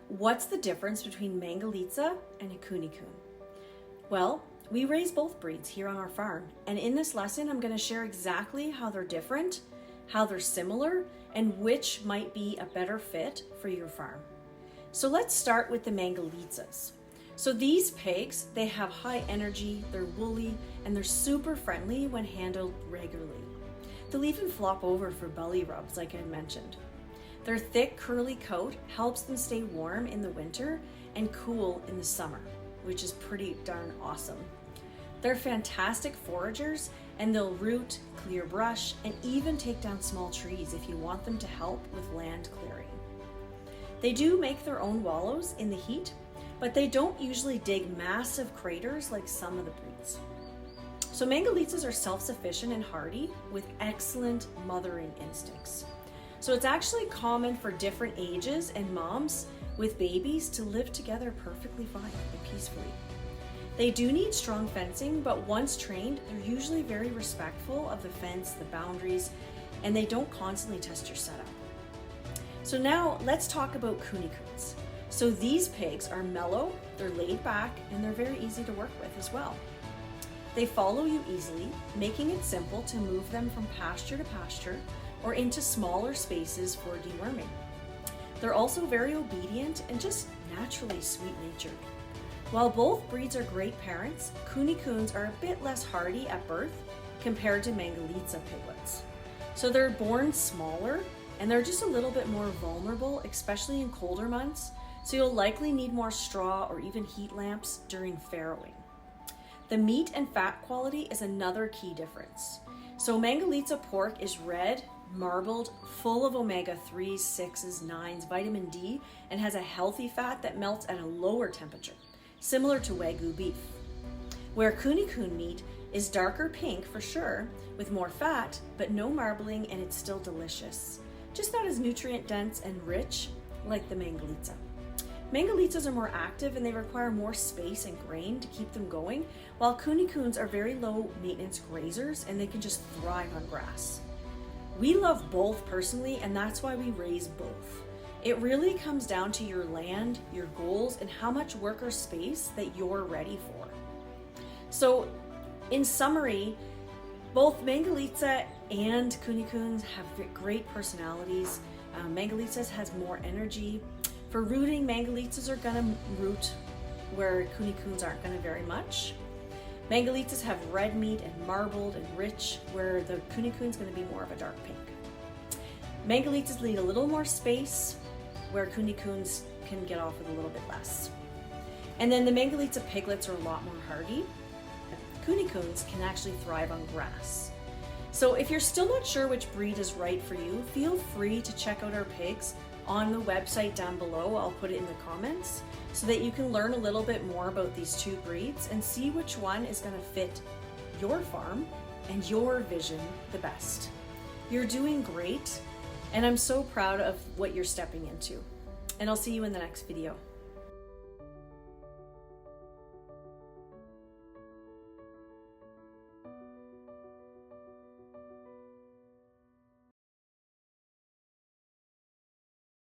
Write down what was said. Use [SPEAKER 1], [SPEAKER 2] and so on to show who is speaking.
[SPEAKER 1] What's the difference between Mangalitsa and a Kune Kune? Well, we raise both breeds here on our farm, and in this lesson I'm going to share exactly how they're different, how they're similar, and which might be a better fit for your farm. So let's start with the Mangalitsas. So these pigs, they have high energy, they're woolly, and they're super friendly when handled regularly. They'll even flop over for belly rubs like I mentioned. Their thick curly coat helps them stay warm in the winter and cool in the summer, which is pretty darn awesome. They're fantastic foragers, and they'll root, clear brush, and even take down small trees if you want them to help with land clearing. They do make their own wallows in the heat, but they don't usually dig massive craters like some of the breeds. So Mangalitsas are self-sufficient and hardy with excellent mothering instincts. So it's actually common for different ages and moms with babies to live together perfectly fine and peacefully. They do need strong fencing, but once trained, they're usually very respectful of the fence, the boundaries, and they don't constantly test your setup. So now let's talk about Kune Kunes. So these pigs are mellow, they're laid back, and they're very easy to work with as well. They follow you easily, making it simple to move them from pasture to pasture or into smaller spaces for deworming. They're also very obedient and just naturally sweet-natured. While both breeds are great parents, Kune Kunes are a bit less hardy at birth compared to Mangalitsa piglets. So they're born smaller and they're just a little bit more vulnerable, especially in colder months, so you'll likely need more straw or even heat lamps during farrowing. The meat and fat quality is another key difference. So Mangalitsa pork is red, marbled, full of omega-3s, 6s, 9s, vitamin D, and has a healthy fat that melts at a lower temperature, similar to Wagyu beef. Where Kune Kune meat is darker pink for sure, with more fat, but no marbling, and it's still delicious. Just not as nutrient dense and rich like the Mangalitsa. Mangalitsas are more active and they require more space and grain to keep them going, while Kune Kunes are very low maintenance grazers and they can just thrive on grass. We love both personally, and that's why we raise both. It really comes down to your land, your goals, and how much worker space that you're ready for. So in summary, both Mangalitsa and Kune Kunes have great personalities. Mangalitsas has more energy. For rooting, Mangalitsas are gonna root where Kune Kunes aren't gonna very much. Mangalitsas have red meat and marbled and rich, where the Kune Kune's gonna be more of a dark pink. Mangalitsas need a little more space, where Kune Kunes can get off with a little bit less. And then the Mangalitsa piglets are a lot more hardy. Kune Kunes can actually thrive on grass. So if you're still not sure which breed is right for you, feel free to check out our pigs on the website down below. I'll put it in the comments so that you can learn a little bit more about these two breeds and see which one is going to fit your farm and your vision the best. You're doing great, and I'm so proud of what you're stepping into. And I'll see you in the next video.